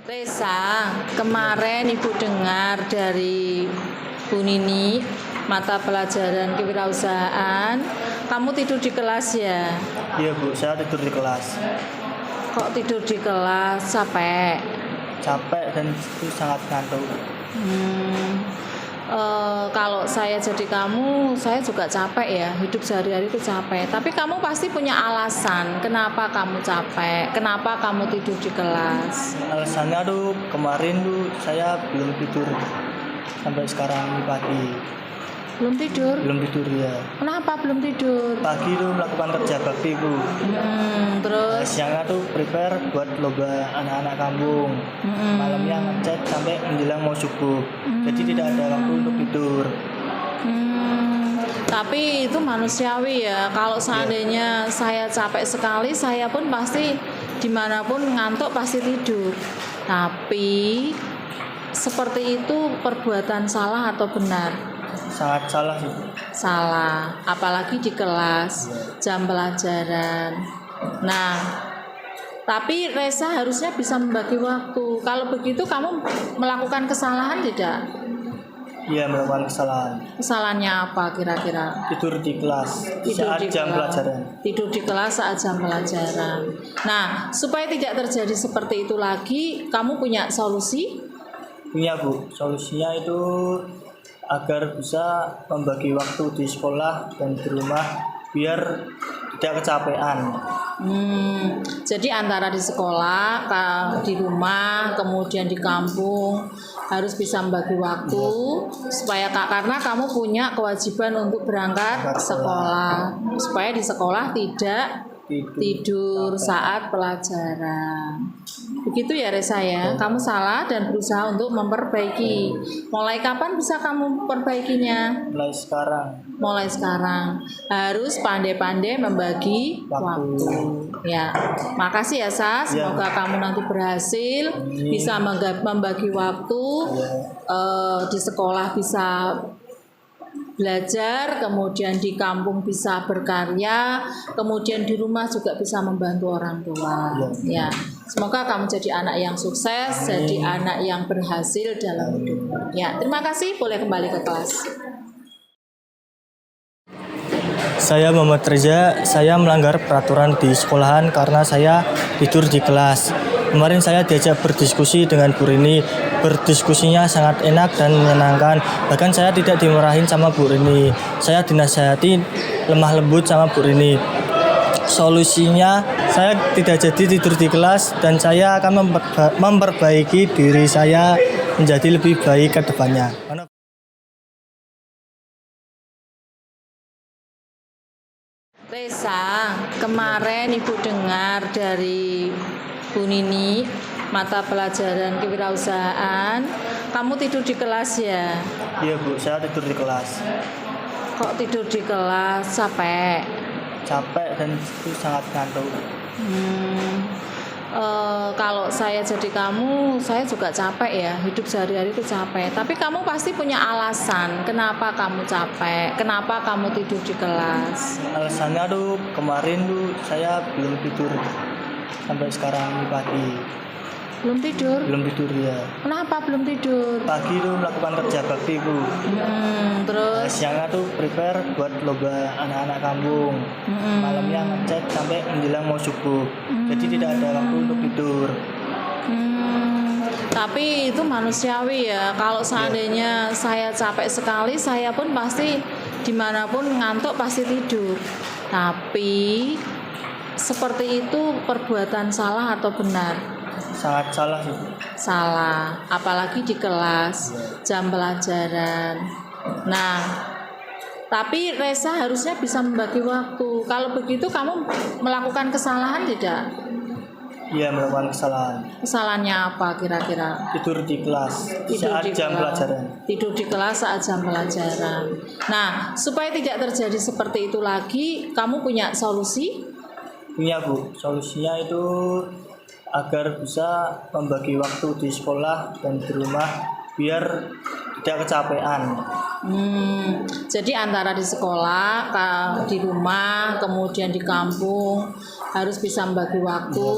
Reza, kemarin Ibu dengar dari Bu Nini, mata pelajaran kewirausahaan, kamu tidur di kelas ya? Iya Bu, saya tidur di kelas. Kok tidur di kelas? Capek? Capek dan itu sangat ngantuk. Kalau saya jadi kamu, saya juga capek ya. Hidup sehari-hari itu capek. Tapi kamu pasti punya alasan kenapa kamu capek, kenapa kamu tidur di kelas. Alasannya tuh kemarin tuh saya belum tidur sampai sekarang pagi. Belum tidur? Belum tidur ya. Kenapa belum tidur? Pagi tuh melakukan kerja bakti Bu. Terus? Siangnya tuh prepare buat lomba anak-anak kampung. Malamnya ngecek sampai menjelang mau subuh. Jadi tidak ada waktu untuk tidur. Tapi itu manusiawi ya. Kalau seandainya saya capek sekali, saya pun pasti dimanapun ngantuk pasti tidur. Tapi seperti itu perbuatan salah atau benar? Sangat salah sih. Salah, apalagi di kelas, jam pelajaran. Nah, tapi Reza harusnya bisa membagi waktu. Kalau begitu kamu melakukan kesalahan tidak? Iya, melakukan kesalahan. Kesalahannya apa kira-kira? Tidur di kelas Tidur saat di jam kelas. pelajaran. Tidur di kelas saat jam pelajaran. Nah, supaya tidak terjadi seperti itu lagi, kamu punya solusi? Punya Bu, solusinya itu agar bisa membagi waktu di sekolah dan di rumah biar tidak kecapean. Jadi antara di sekolah, di rumah, kemudian di kampung harus bisa membagi waktu supaya karena kamu punya kewajiban untuk berangkat sekolah, supaya di sekolah tidak tidur saat pelajaran. Begitu ya Reza ya, kamu salah dan berusaha untuk memperbaiki. Mulai kapan bisa kamu perbaikinya? Mulai sekarang. Mulai sekarang harus pandai-pandai membagi waktu. Ya, makasih ya Sa. Semoga kamu nanti berhasil bisa membagi waktu di sekolah bisa belajar, kemudian di kampung bisa berkarya, kemudian di rumah juga bisa membantu orang tua. Ya, semoga kamu jadi anak yang sukses, jadi anak yang berhasil dalam hidup. Ya, terima kasih. Boleh kembali ke kelas. Saya Muhammad Reza, saya melanggar peraturan di sekolahan karena saya tidur di kelas. Kemarin saya diajak berdiskusi dengan Bu Rini. Berdiskusinya sangat enak dan menyenangkan. Bahkan saya tidak dimarahin sama Bu Rini. Saya dinasihati lemah lembut sama Bu Rini. Solusinya saya tidak jadi tidur di kelas dan saya akan memperbaiki diri saya menjadi lebih baik ke depannya. Reza, kemarin Ibu dengar dari Bu Nini, mata pelajaran kewirausahaan, kamu tidur di kelas ya? Iya Bu, saya tidur di kelas. Kok tidur di kelas? Capek? Capek dan itu sangat ngantuk. Kalau saya jadi kamu, saya juga capek ya. Hidup sehari-hari itu capek. Tapi kamu pasti punya alasan kenapa kamu capek, kenapa kamu tidur di kelas. Alasannya tuh kemarin tuh saya belum tidur sampai sekarang pagi. Belum tidur? Belum tidur ya. Kenapa belum tidur? Pagi tuh melakukan kerja bakti Bu. Terus? Siangnya tuh prepare buat lomba anak-anak kampung. Malamnya ngecek sampai menjelang mau subuh. Jadi tidak ada waktu untuk tidur. Tapi itu manusiawi ya. Kalau seandainya saya capek sekali, saya pun pasti dimanapun ngantuk pasti tidur. Tapi seperti itu perbuatan salah atau benar? Sangat salah sih. Salah, apalagi di kelas, jam pelajaran. Nah, tapi Reza harusnya bisa membagi waktu. Kalau begitu kamu melakukan kesalahan tidak? Iya, melakukan kesalahan. Kesalahannya apa kira-kira? Tidur di kelas saat jam pelajaran. Tidur di kelas saat jam pelajaran. Nah, supaya tidak terjadi seperti itu lagi, kamu punya solusi? Punya Bu, solusinya itu agar bisa membagi waktu di sekolah dan di rumah biar tidak kecapean. Jadi antara di sekolah, di rumah, kemudian di kampung harus bisa membagi waktu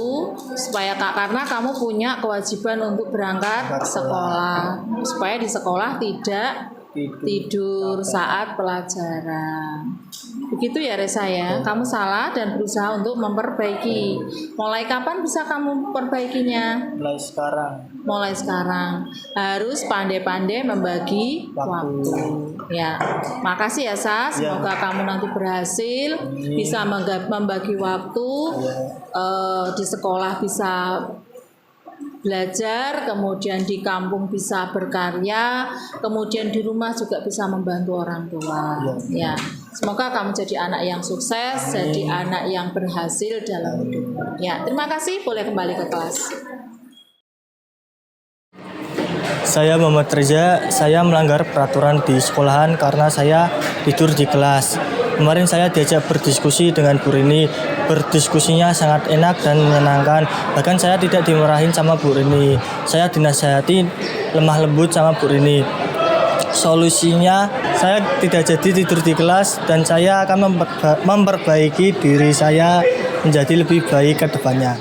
supaya karena kamu punya kewajiban untuk berangkat sekolah, supaya di sekolah tidak tidur saat pelajaran. Begitu ya Reza ya, kamu salah dan berusaha untuk memperbaiki. Mulai kapan bisa kamu perbaikinya? Mulai sekarang. Mulai sekarang harus pandai-pandai membagi waktu. Ya, makasih ya Sa. Semoga kamu nanti berhasil bisa membagi waktu di sekolah bisa belajar, kemudian di kampung bisa berkarya, kemudian di rumah juga bisa membantu orang tua. Ya, semoga kamu jadi anak yang sukses, jadi anak yang berhasil dalam hidup. Ya, terima kasih. Boleh kembali ke kelas. Saya Muhammad Reza, saya melanggar peraturan di sekolahan karena saya tidur di kelas. Kemarin saya diajak berdiskusi dengan Bu Rini. Berdiskusinya sangat enak dan menyenangkan. Bahkan saya tidak dimarahin sama Bu Rini. Saya dinasihati lemah lembut sama Bu Rini. Solusinya saya tidak jadi tidur di kelas dan saya akan memperbaiki diri saya menjadi lebih baik ke depannya.